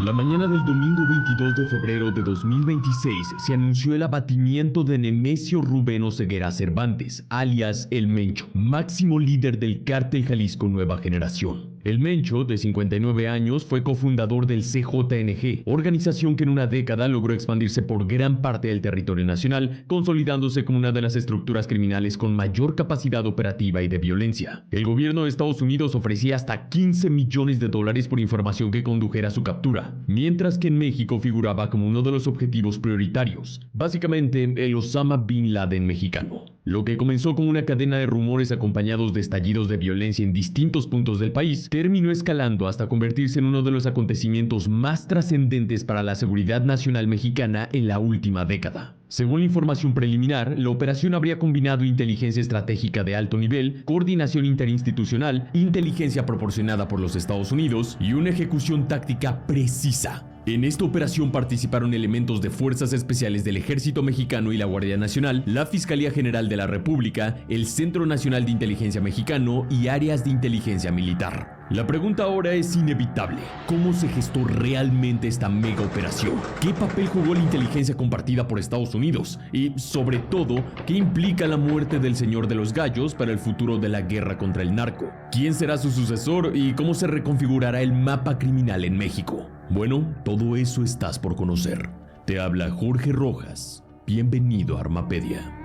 La mañana del domingo 22 de febrero de 2026 se anunció el abatimiento de Nemesio Rubén Oseguera Cervantes, alias El Mencho, máximo líder del Cártel Jalisco Nueva Generación. El Mencho, de 59 años, fue cofundador del CJNG, organización que en una década logró expandirse por gran parte del territorio nacional, consolidándose como una de las estructuras criminales con mayor capacidad operativa y de violencia. El gobierno de Estados Unidos ofrecía hasta $15 millones por información que condujera a su captura, mientras que en México figuraba como uno de los objetivos prioritarios, básicamente el Osama Bin Laden mexicano. Lo que comenzó como una cadena de rumores acompañados de estallidos de violencia en distintos puntos del país, terminó escalando hasta convertirse en uno de los acontecimientos más trascendentes para la seguridad nacional mexicana en la última década. Según la información preliminar, la operación habría combinado inteligencia estratégica de alto nivel, coordinación interinstitucional, inteligencia proporcionada por los Estados Unidos y una ejecución táctica precisa. En esta operación participaron elementos de Fuerzas Especiales del Ejército Mexicano y la Guardia Nacional, la Fiscalía General de la República, el Centro Nacional de Inteligencia Mexicano y áreas de inteligencia militar. La pregunta ahora es inevitable: ¿cómo se gestó realmente esta mega operación? ¿Qué papel jugó la inteligencia compartida por Estados Unidos? Y, sobre todo, ¿qué implica la muerte del Señor de los Gallos para el futuro de la guerra contra el narco? ¿Quién será su sucesor y cómo se reconfigurará el mapa criminal en México? Bueno, todo eso estás por conocer. Te habla Jorge Rojas. Bienvenido a Armapedia.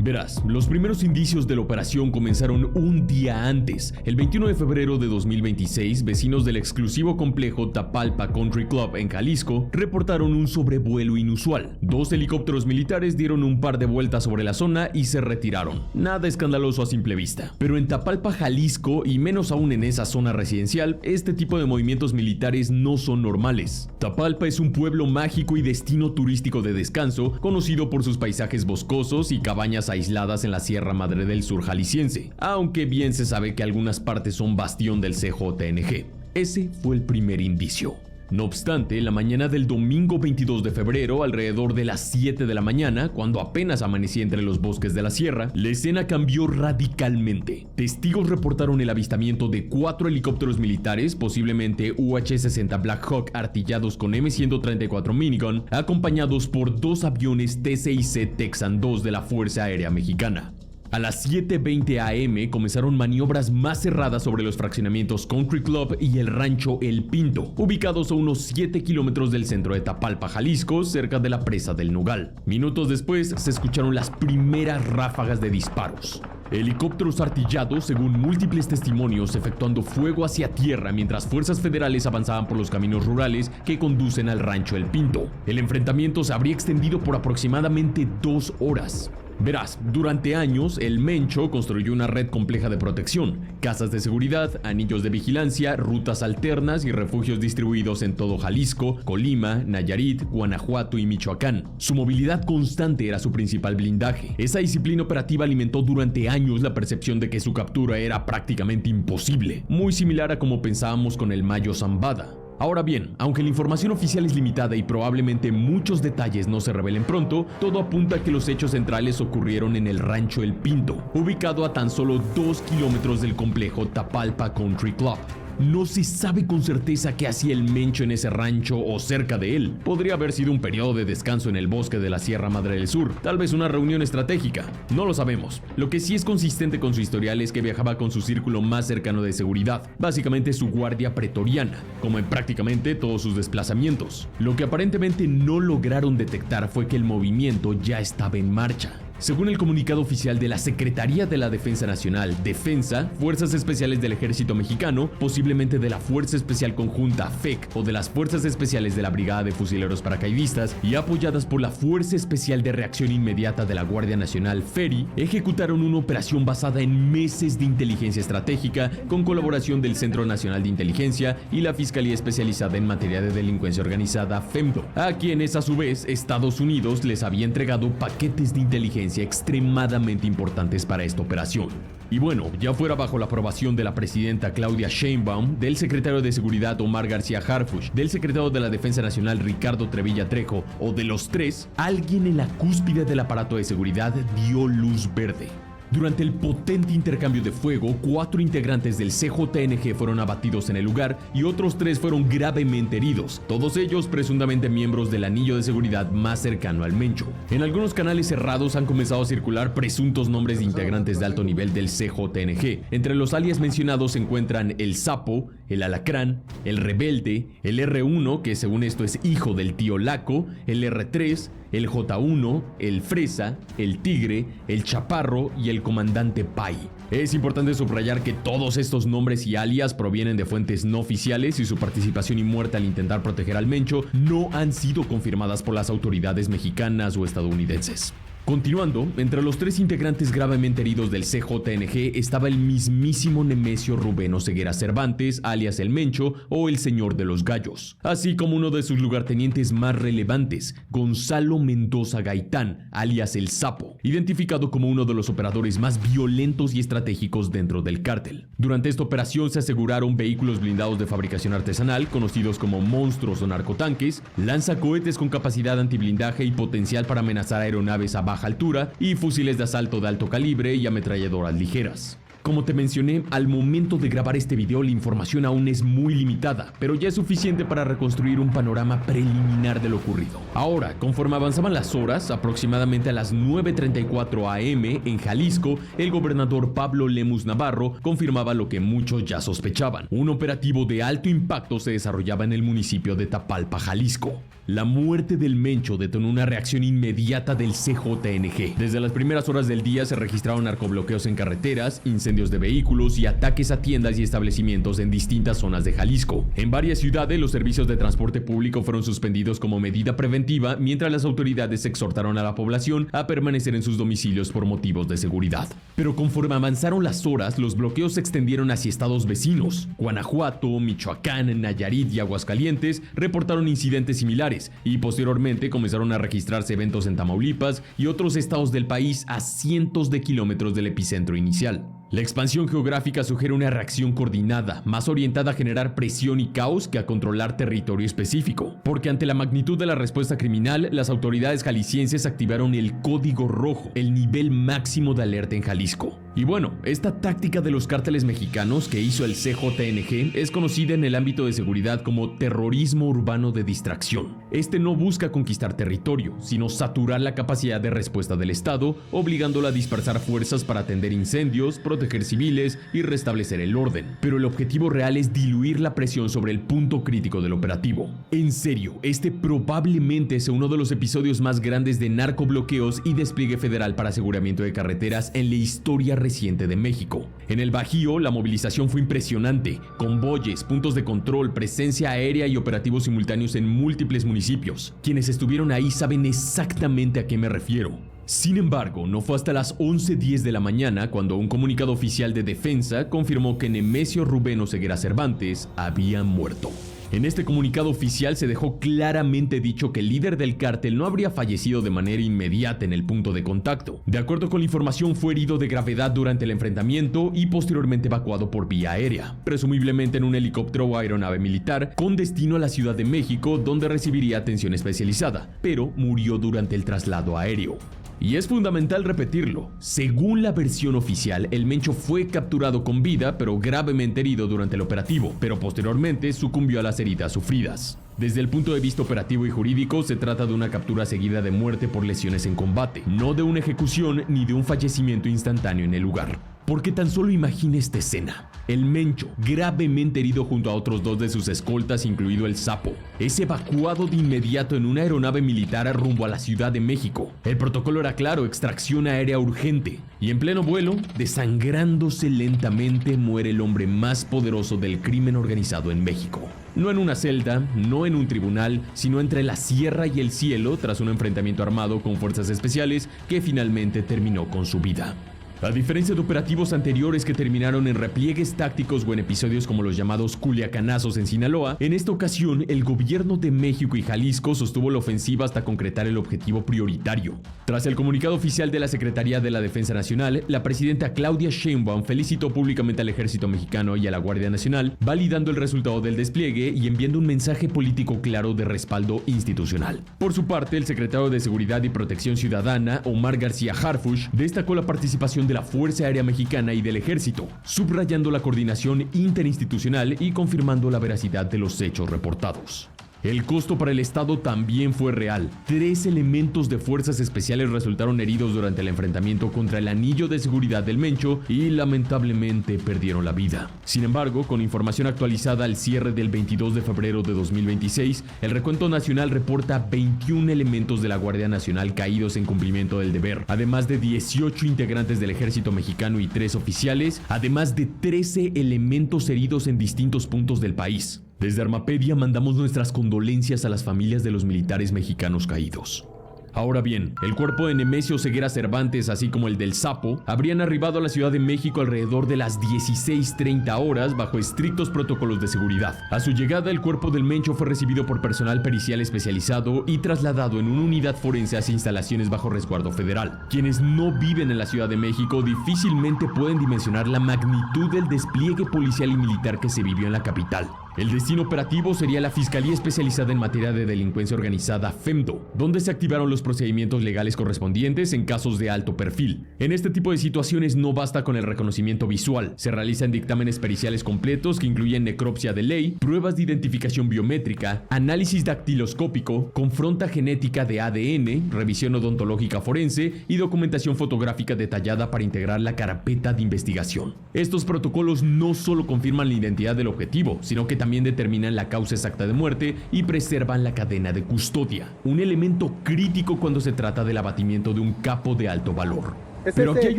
Verás, los primeros indicios de la operación comenzaron un día antes. El 21 de febrero de 2026, vecinos del exclusivo complejo Tapalpa Country Club en Jalisco reportaron un sobrevuelo inusual. 2 helicópteros militares dieron un par de vueltas sobre la zona y se retiraron. Nada escandaloso a simple vista. Pero en Tapalpa, Jalisco, y menos aún en esa zona residencial, este tipo de movimientos militares no son normales. Tapalpa es un pueblo mágico y destino turístico de descanso, conocido por sus paisajes boscosos y cabañas aisladas en la Sierra Madre del Sur jalisciense, aunque bien se sabe que algunas partes son bastión del CJNG. Ese fue el primer indicio. No obstante, la mañana del domingo 22 de febrero, alrededor de las 7 de la mañana, cuando apenas amanecía entre los bosques de la sierra, la escena cambió radicalmente. Testigos reportaron el avistamiento de 4 helicópteros militares, posiblemente UH-60 Black Hawk artillados con M134 Minigun, acompañados por 2 aviones T-6C Texan II de la Fuerza Aérea Mexicana. A las 7:20 am comenzaron maniobras más cerradas sobre los fraccionamientos Country Club y el rancho El Pinto, ubicados a unos 7 kilómetros del centro de Tapalpa, Jalisco, cerca de la presa del Nogal. Minutos después se escucharon las primeras ráfagas de disparos. Helicópteros artillados, según múltiples testimonios, efectuando fuego hacia tierra mientras fuerzas federales avanzaban por los caminos rurales que conducen al rancho El Pinto. El enfrentamiento se habría extendido por aproximadamente 2 horas. Verás, durante años, el Mencho construyó una red compleja de protección, casas de seguridad, anillos de vigilancia, rutas alternas y refugios distribuidos en todo Jalisco, Colima, Nayarit, Guanajuato y Michoacán. Su movilidad constante era su principal blindaje. Esa disciplina operativa alimentó durante años la percepción de que su captura era prácticamente imposible, muy similar a como pensábamos con el Mayo Zambada. Ahora bien, aunque la información oficial es limitada y probablemente muchos detalles no se revelen pronto, todo apunta a que los hechos centrales ocurrieron en el rancho El Pinto, ubicado a tan solo 2 kilómetros del complejo Tapalpa Country Club. No se sabe con certeza qué hacía el Mencho en ese rancho o cerca de él. Podría haber sido un periodo de descanso en el bosque de la Sierra Madre del Sur, tal vez una reunión estratégica. No lo sabemos. Lo que sí es consistente con su historial es que viajaba con su círculo más cercano de seguridad, básicamente su guardia pretoriana, como en prácticamente todos sus desplazamientos. Lo que aparentemente no lograron detectar fue que el movimiento ya estaba en marcha. Según el comunicado oficial de la Secretaría de la Defensa Nacional, Defensa, Fuerzas Especiales del Ejército Mexicano, posiblemente de la Fuerza Especial Conjunta FEC o de las Fuerzas Especiales de la Brigada de Fusileros Paracaidistas y apoyadas por la Fuerza Especial de Reacción Inmediata de la Guardia Nacional FERI, ejecutaron una operación basada en meses de inteligencia estratégica con colaboración del Centro Nacional de Inteligencia y la Fiscalía Especializada en Materia de Delincuencia Organizada FEMDO, a quienes a su vez Estados Unidos les había entregado paquetes de inteligencia extremadamente importantes para esta operación. Y bueno, ya fuera bajo la aprobación de la presidenta Claudia Sheinbaum, del secretario de Seguridad Omar García Harfuch, del secretario de la Defensa Nacional Ricardo Trevilla Trejo o de los tres, alguien en la cúspide del aparato de seguridad dio luz verde. Durante el potente intercambio de fuego, 4 integrantes del CJNG fueron abatidos en el lugar y otros 3 fueron gravemente heridos, todos ellos presuntamente miembros del anillo de seguridad más cercano al Mencho. En algunos canales cerrados han comenzado a circular presuntos nombres de integrantes de alto nivel del CJNG. Entre los alias mencionados se encuentran el Sapo, el Alacrán, el Rebelde, el R1, que según esto es hijo del tío Laco, el R3, el J1, el Fresa, el Tigre, el Chaparro y el Comandante Pai. Es importante subrayar que todos estos nombres y alias provienen de fuentes no oficiales y su participación y muerte al intentar proteger al Mencho no han sido confirmadas por las autoridades mexicanas o estadounidenses. Continuando, entre los 3 integrantes gravemente heridos del CJNG estaba el mismísimo Nemesio Rubén Oseguera Cervantes, alias El Mencho o el Señor de los Gallos, así como uno de sus lugartenientes más relevantes, Gonzalo Mendoza Gaitán, alias El Sapo, identificado como uno de los operadores más violentos y estratégicos dentro del cártel. Durante esta operación se aseguraron vehículos blindados de fabricación artesanal, conocidos como monstruos o narcotanques, lanzacohetes con capacidad antiblindaje y potencial para amenazar aeronaves a baja altura y fusiles de asalto de alto calibre y ametralladoras ligeras. Como te mencioné, al momento de grabar este video la información aún es muy limitada, pero ya es suficiente para reconstruir un panorama preliminar de lo ocurrido. Ahora, conforme avanzaban las horas, aproximadamente a las 9:34 am en Jalisco, el gobernador Pablo Lemus Navarro confirmaba lo que muchos ya sospechaban. Un operativo de alto impacto se desarrollaba en el municipio de Tapalpa, Jalisco. La muerte del Mencho detonó una reacción inmediata del CJNG. Desde las primeras horas del día se registraron narcobloqueos en carreteras, incendios de vehículos y ataques a tiendas y establecimientos en distintas zonas de Jalisco. En varias ciudades los servicios de transporte público fueron suspendidos como medida preventiva, mientras las autoridades exhortaron a la población a permanecer en sus domicilios por motivos de seguridad. Pero conforme avanzaron las horas, los bloqueos se extendieron hacia estados vecinos. Guanajuato, Michoacán, Nayarit y Aguascalientes reportaron incidentes similares, y posteriormente comenzaron a registrarse eventos en Tamaulipas y otros estados del país a cientos de kilómetros del epicentro inicial. La expansión geográfica sugiere una reacción coordinada, más orientada a generar presión y caos que a controlar territorio específico, porque ante la magnitud de la respuesta criminal, las autoridades jaliscienses activaron el Código Rojo, el nivel máximo de alerta en Jalisco. Y bueno, esta táctica de los cárteles mexicanos que hizo el CJNG es conocida en el ámbito de seguridad como terrorismo urbano de distracción. Este no busca conquistar territorio, sino saturar la capacidad de respuesta del Estado, obligándolo a dispersar fuerzas para atender incendios, proteger civiles y restablecer el orden. Pero el objetivo real es diluir la presión sobre el punto crítico del operativo. En serio, este probablemente sea uno de los episodios más grandes de narcobloqueos y despliegue federal para aseguramiento de carreteras en la historia reciente de México. En el Bajío, la movilización fue impresionante: convoyes, puntos de control, presencia aérea y operativos simultáneos en múltiples municipios. Quienes estuvieron ahí saben exactamente a qué me refiero. Sin embargo, no fue hasta las 11:10 de la mañana cuando un comunicado oficial de defensa confirmó que Nemesio Rubén Oseguera Cervantes había muerto. En este comunicado oficial se dejó claramente dicho que el líder del cártel no habría fallecido de manera inmediata en el punto de contacto. De acuerdo con la información, fue herido de gravedad durante el enfrentamiento y posteriormente evacuado por vía aérea, presumiblemente en un helicóptero o aeronave militar con destino a la Ciudad de México, donde recibiría atención especializada, pero murió durante el traslado aéreo. Y es fundamental repetirlo: según la versión oficial, el Mencho fue capturado con vida pero gravemente herido durante el operativo, pero posteriormente sucumbió a las heridas sufridas. Desde el punto de vista operativo y jurídico, se trata de una captura seguida de muerte por lesiones en combate, no de una ejecución ni de un fallecimiento instantáneo en el lugar. Porque tan solo imagina esta escena: el Mencho, gravemente herido junto a otros 2 de sus escoltas, incluido el Sapo, es evacuado de inmediato en una aeronave militar rumbo a la Ciudad de México. El protocolo era claro: extracción aérea urgente. Y en pleno vuelo, desangrándose lentamente, muere el hombre más poderoso del crimen organizado en México. No en una celda, no en un tribunal, sino entre la sierra y el cielo, tras un enfrentamiento armado con fuerzas especiales que finalmente terminó con su vida. A diferencia de operativos anteriores que terminaron en repliegues tácticos o en episodios como los llamados culiacanazos en Sinaloa, en esta ocasión el gobierno de México y Jalisco sostuvo la ofensiva hasta concretar el objetivo prioritario. Tras el comunicado oficial de la Secretaría de la Defensa Nacional, la presidenta Claudia Sheinbaum felicitó públicamente al Ejército Mexicano y a la Guardia Nacional, validando el resultado del despliegue y enviando un mensaje político claro de respaldo institucional. Por su parte, el secretario de Seguridad y Protección Ciudadana, Omar García Harfuch, destacó la participación de la Fuerza Aérea Mexicana y del Ejército, subrayando la coordinación interinstitucional y confirmando la veracidad de los hechos reportados. El costo para el Estado también fue real. 3 elementos de fuerzas especiales resultaron heridos durante el enfrentamiento contra el anillo de seguridad del Mencho y lamentablemente perdieron la vida. Sin embargo, con información actualizada al cierre del 22 de febrero de 2026, el recuento nacional reporta 21 elementos de la Guardia Nacional caídos en cumplimiento del deber, además de 18 integrantes del Ejército Mexicano y 3 oficiales, además de 13 elementos heridos en distintos puntos del país. Desde Armapedia mandamos nuestras condolencias a las familias de los militares mexicanos caídos. Ahora bien, el cuerpo de Nemesio Ceguera Cervantes, así como el del Sapo, habrían arribado a la Ciudad de México alrededor de las 16:30 horas bajo estrictos protocolos de seguridad. A su llegada, el cuerpo del Mencho fue recibido por personal pericial especializado y trasladado en una unidad forense a instalaciones bajo resguardo federal. Quienes no viven en la Ciudad de México difícilmente pueden dimensionar la magnitud del despliegue policial y militar que se vivió en la capital. El destino operativo sería la Fiscalía Especializada en Materia de Delincuencia Organizada, FEMDO, donde se activaron los procedimientos legales correspondientes en casos de alto perfil. En este tipo de situaciones no basta con el reconocimiento visual. Se realizan dictámenes periciales completos que incluyen necropsia de ley, pruebas de identificación biométrica, análisis dactiloscópico, confronta genética de ADN, revisión odontológica forense y documentación fotográfica detallada para integrar la carpeta de investigación. Estos protocolos no solo confirman la identidad del objetivo, sino que también determinan la causa exacta de muerte y preservan la cadena de custodia, un elemento crítico cuando se trata del abatimiento de un capo de alto valor. Pero aquí hay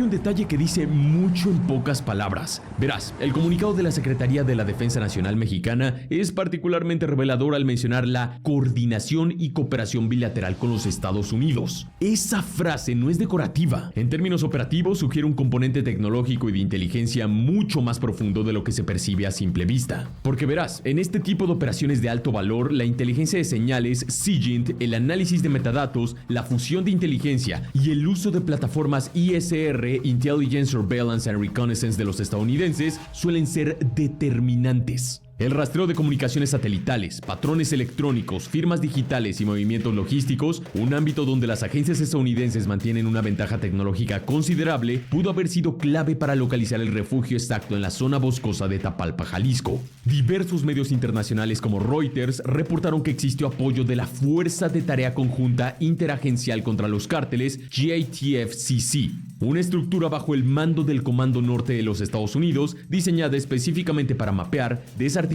un detalle que dice mucho en pocas palabras. Verás, el comunicado de la Secretaría de la Defensa Nacional Mexicana es particularmente revelador al mencionar la coordinación y cooperación bilateral con los Estados Unidos. Esa frase no es decorativa. En términos operativos, sugiere un componente tecnológico y de inteligencia mucho más profundo de lo que se percibe a simple vista. Porque verás, en este tipo de operaciones de alto valor, la inteligencia de señales, SIGINT, el análisis de metadatos, la fusión de inteligencia y el uso de plataformas ISR, Intelligence, Surveillance and Reconnaissance de los estadounidenses, suelen ser determinantes. El rastreo de comunicaciones satelitales, patrones electrónicos, firmas digitales y movimientos logísticos, un ámbito donde las agencias estadounidenses mantienen una ventaja tecnológica considerable, pudo haber sido clave para localizar el refugio exacto en la zona boscosa de Tapalpa, Jalisco. Diversos medios internacionales como Reuters reportaron que existió apoyo de la Fuerza de Tarea Conjunta Interagencial contra los Cárteles, JTFCC, una estructura bajo el mando del Comando Norte de los Estados Unidos, diseñada específicamente para mapear, desarticular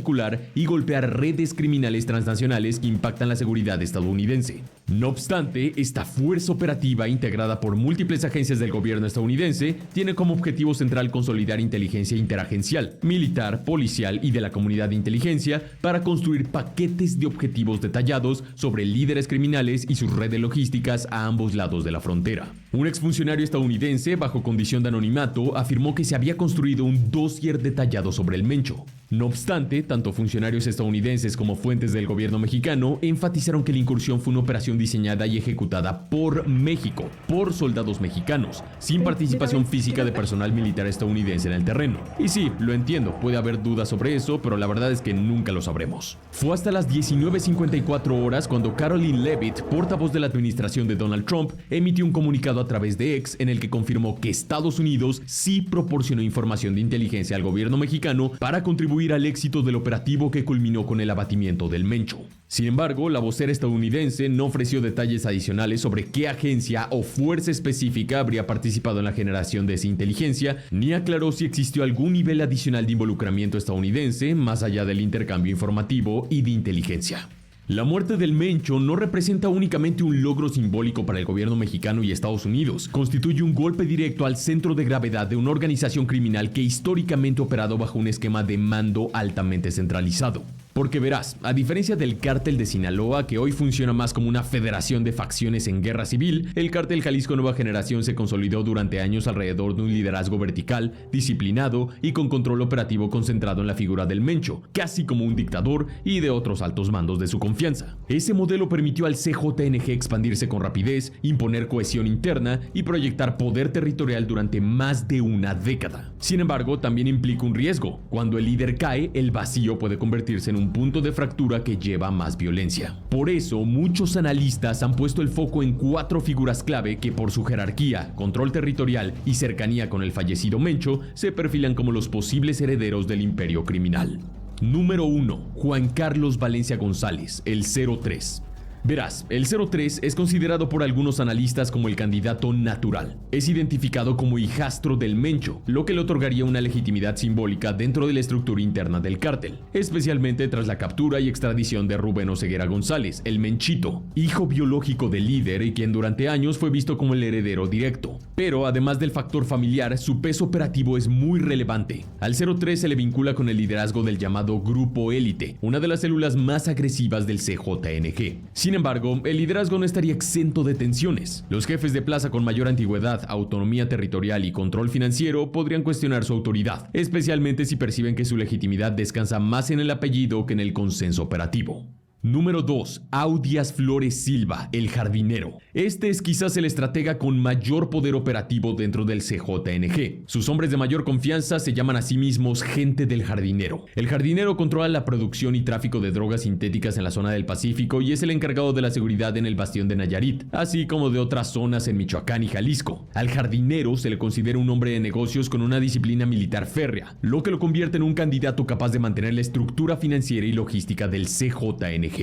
y golpear redes criminales transnacionales que impactan la seguridad estadounidense. No obstante, esta fuerza operativa, integrada por múltiples agencias del gobierno estadounidense, tiene como objetivo central consolidar inteligencia interagencial, militar, policial y de la comunidad de inteligencia para construir paquetes de objetivos detallados sobre líderes criminales y sus redes logísticas a ambos lados de la frontera. Un exfuncionario estadounidense, bajo condición de anonimato, afirmó que se había construido un dossier detallado sobre el Mencho. No obstante, tanto funcionarios estadounidenses como fuentes del gobierno mexicano enfatizaron que la incursión fue una operación diseñada y ejecutada por México, por soldados mexicanos, sin participación física de personal militar estadounidense en el terreno. Y sí, lo entiendo, puede haber dudas sobre eso, pero la verdad es que nunca lo sabremos. Fue hasta las 19:54 horas cuando Karoline Leavitt, portavoz de la administración de Donald Trump, emitió un comunicado a través de X en el que confirmó que Estados Unidos sí proporcionó información de inteligencia al gobierno mexicano para contribuir al éxito del operativo que culminó con el abatimiento del Mencho. Sin embargo, la vocera estadounidense no ofreció detalles adicionales sobre qué agencia o fuerza específica habría participado en la generación de esa inteligencia, ni aclaró si existió algún nivel adicional de involucramiento estadounidense más allá del intercambio informativo y de inteligencia. La muerte del Mencho no representa únicamente un logro simbólico para el gobierno mexicano y Estados Unidos, constituye un golpe directo al centro de gravedad de una organización criminal que históricamente ha operado bajo un esquema de mando altamente centralizado. Porque verás, a diferencia del cártel de Sinaloa, que hoy funciona más como una federación de facciones en guerra civil, el cártel Jalisco Nueva Generación se consolidó durante años alrededor de un liderazgo vertical, disciplinado y con control operativo concentrado en la figura del Mencho, casi como un dictador y de otros altos mandos de su confianza. Ese modelo permitió al CJNG expandirse con rapidez, imponer cohesión interna y proyectar poder territorial durante más de una década. Sin embargo, también implica un riesgo. Cuando el líder cae, el vacío puede convertirse en un un punto de fractura que lleva a más violencia. Por eso, muchos analistas han puesto el foco en 4 figuras clave que por su jerarquía, control territorial y cercanía con el fallecido Mencho, se perfilan como los posibles herederos del imperio criminal. Número 1. Juan Carlos Valencia González, el 03. Verás, el 03 es considerado por algunos analistas como el candidato natural. Es identificado como hijastro del Mencho, lo que le otorgaría una legitimidad simbólica dentro de la estructura interna del cártel, especialmente tras la captura y extradición de Rubén Oseguera González, el Menchito, hijo biológico del líder y quien durante años fue visto como el heredero directo. Pero además del factor familiar, su peso operativo es muy relevante. Al 03 se le vincula con el liderazgo del llamado Grupo Élite, una de las células más agresivas del CJNG. Sin embargo, el liderazgo no estaría exento de tensiones. Los jefes de plaza con mayor antigüedad, autonomía territorial y control financiero podrían cuestionar su autoridad, especialmente si perciben que su legitimidad descansa más en el apellido que en el consenso operativo. Número 2. Audias Flores Silva, el jardinero. Este es quizás el estratega con mayor poder operativo dentro del CJNG. Sus hombres de mayor confianza se llaman a sí mismos gente del jardinero. El jardinero controla la producción y tráfico de drogas sintéticas en la zona del Pacífico y es el encargado de la seguridad en el bastión de Nayarit, así como de otras zonas en Michoacán y Jalisco. Al jardinero se le considera un hombre de negocios con una disciplina militar férrea, lo que lo convierte en un candidato capaz de mantener la estructura financiera y logística del CJNG.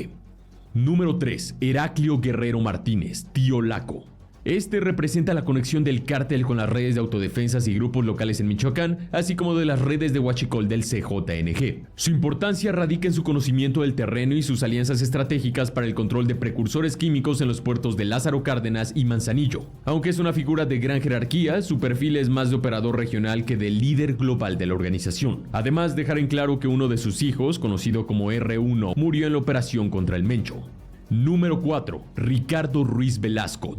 Número 3. Heraclio Guerrero Martínez, Tío Laco. Este representa la conexión del cártel con las redes de autodefensas y grupos locales en Michoacán, así como de las redes de huachicol del CJNG. Su importancia radica en su conocimiento del terreno y sus alianzas estratégicas para el control de precursores químicos en los puertos de Lázaro Cárdenas y Manzanillo. Aunque es una figura de gran jerarquía, su perfil es más de operador regional que de líder global de la organización. Además, dejar en claro que uno de sus hijos, conocido como R1, murió en la operación contra el Mencho. Número 4. Ricardo Ruiz Velasco,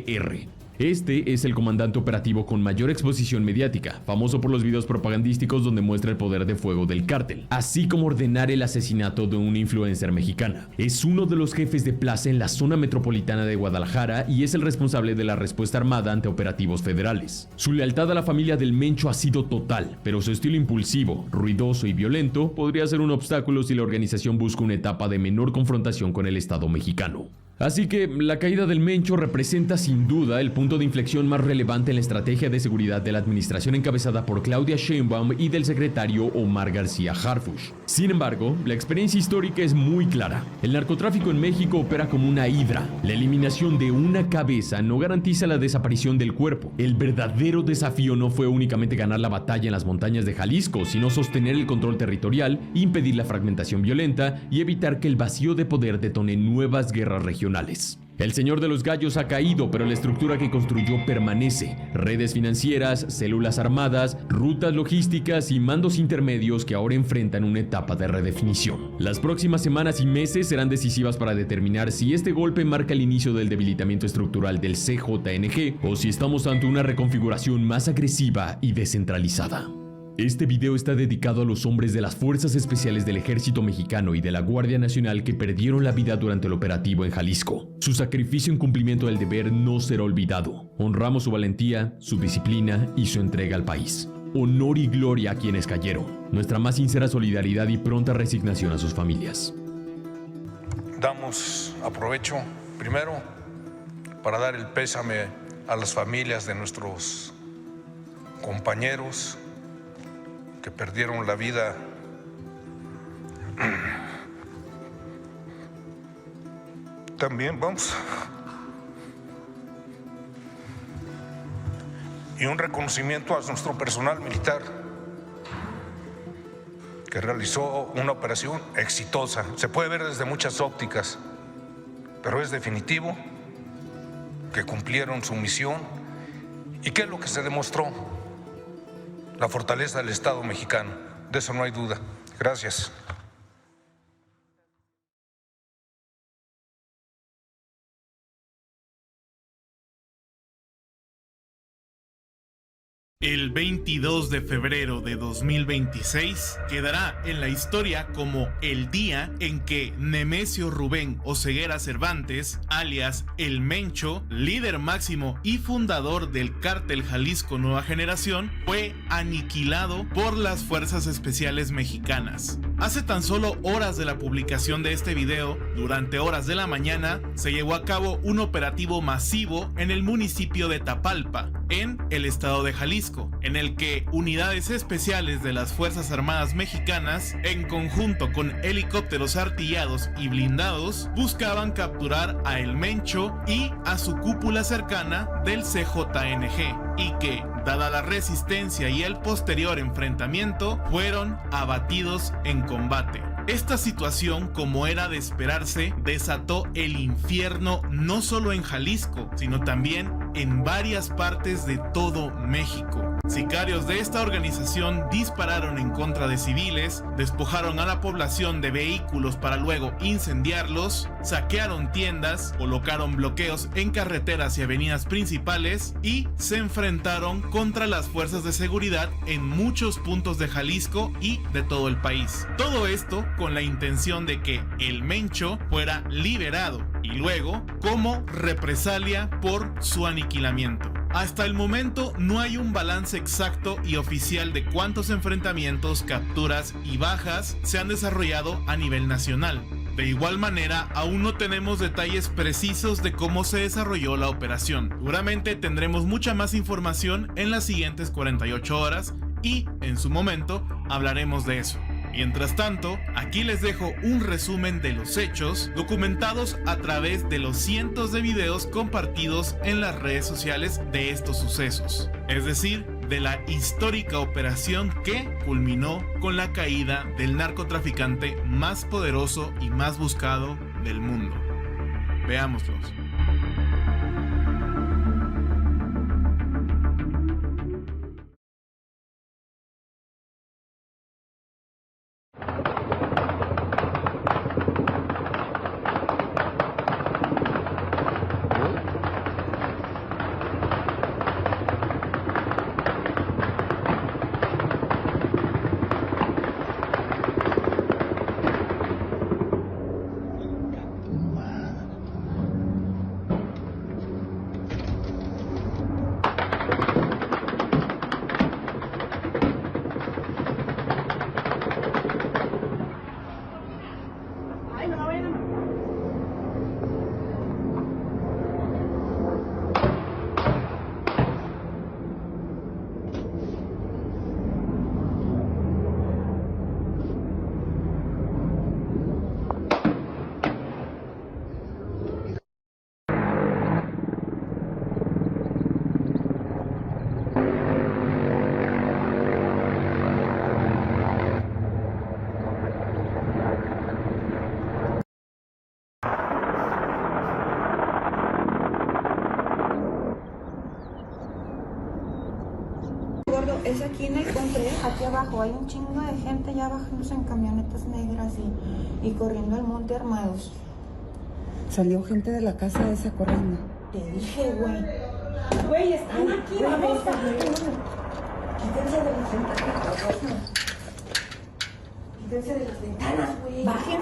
R. Este es el comandante operativo con mayor exposición mediática, famoso por los videos propagandísticos donde muestra el poder de fuego del cártel, así como ordenar el asesinato de una influencer mexicana. Es uno de los jefes de plaza en la zona metropolitana de Guadalajara y es el responsable de la respuesta armada ante operativos federales. Su lealtad a la familia del Mencho ha sido total, pero su estilo impulsivo, ruidoso y violento podría ser un obstáculo si la organización busca una etapa de menor confrontación con el Estado mexicano. Así que la caída del Mencho representa sin duda el punto de inflexión más relevante en la estrategia de seguridad de la administración encabezada por Claudia Sheinbaum y del secretario Omar García Harfuch. Sin embargo, la experiencia histórica es muy clara. El narcotráfico en México opera como una hidra. La eliminación de una cabeza no garantiza la desaparición del cuerpo. El verdadero desafío no fue únicamente ganar la batalla en las montañas de Jalisco, sino sostener el control territorial, impedir la fragmentación violenta y evitar que el vacío de poder detone nuevas guerras regionales. El Señor de los Gallos ha caído, pero la estructura que construyó permanece. Redes financieras, células armadas, rutas logísticas y mandos intermedios que ahora enfrentan una etapa de redefinición. Las próximas semanas y meses serán decisivas para determinar si este golpe marca el inicio del debilitamiento estructural del CJNG o si estamos ante una reconfiguración más agresiva y descentralizada. Este video está dedicado a los hombres de las Fuerzas Especiales del Ejército Mexicano y de la Guardia Nacional que perdieron la vida durante el operativo en Jalisco. Su sacrificio en cumplimiento del deber no será olvidado. Honramos su valentía, su disciplina y su entrega al país. Honor y gloria a quienes cayeron. Nuestra más sincera solidaridad y pronta resignación a sus familias. Aprovecho primero para dar el pésame a las familias de nuestros compañeros que perdieron la vida también y un reconocimiento a nuestro personal militar que realizó una operación exitosa. Se puede ver desde muchas ópticas, pero es definitivo que cumplieron su misión. ¿Y qué es lo que se demostró? La fortaleza del Estado mexicano, de eso no hay duda. Gracias. El 22 de febrero de 2026 quedará en la historia como el día en que Nemesio Rubén Oseguera Cervantes, alias El Mencho, líder máximo y fundador del cártel Jalisco Nueva Generación, fue aniquilado por las Fuerzas Especiales Mexicanas. Hace tan solo horas de la publicación de este video, durante horas de la mañana, se llevó a cabo un operativo masivo en el municipio de Tapalpa, en el estado de Jalisco, en el que unidades especiales de las Fuerzas Armadas Mexicanas, en conjunto con helicópteros artillados y blindados, buscaban capturar a El Mencho y a su cúpula cercana del CJNG, y que, dada la resistencia y el posterior enfrentamiento, fueron abatidos en combate. Esta situación, como era de esperarse, desató el infierno no solo en Jalisco, sino también en varias partes de todo México. Sicarios de esta organización dispararon en contra de civiles, despojaron a la población de vehículos para luego incendiarlos, saquearon tiendas, colocaron bloqueos en carreteras y avenidas principales y se enfrentaron contra las fuerzas de seguridad en muchos puntos de Jalisco y de todo el país. Todo esto con la intención de que El Mencho fuera liberado y luego como represalia por su aniquilamiento. Hasta el momento no hay un balance exacto y oficial de cuántos enfrentamientos, capturas y bajas se han desarrollado a nivel nacional. De igual manera, aún no tenemos detalles precisos de cómo se desarrolló la operación. Seguramente tendremos mucha más información en las siguientes 48 horas y, en su momento, hablaremos de eso. Mientras tanto, aquí les dejo un resumen de los hechos documentados a través de los cientos de videos compartidos en las redes sociales de estos sucesos, es decir, de la histórica operación que culminó con la caída del narcotraficante más poderoso y más buscado del mundo. Veámoslos. Es aquí en el Contré, aquí abajo, hay un chingo de gente ya bajándose en camionetas negras y corriendo al monte armados. Salió gente de la casa esa corriendo. Te dije, güey. Güey, están aquí, vamos. Quítense de las ventanas, quítense de las ventanas, güey. Bajen.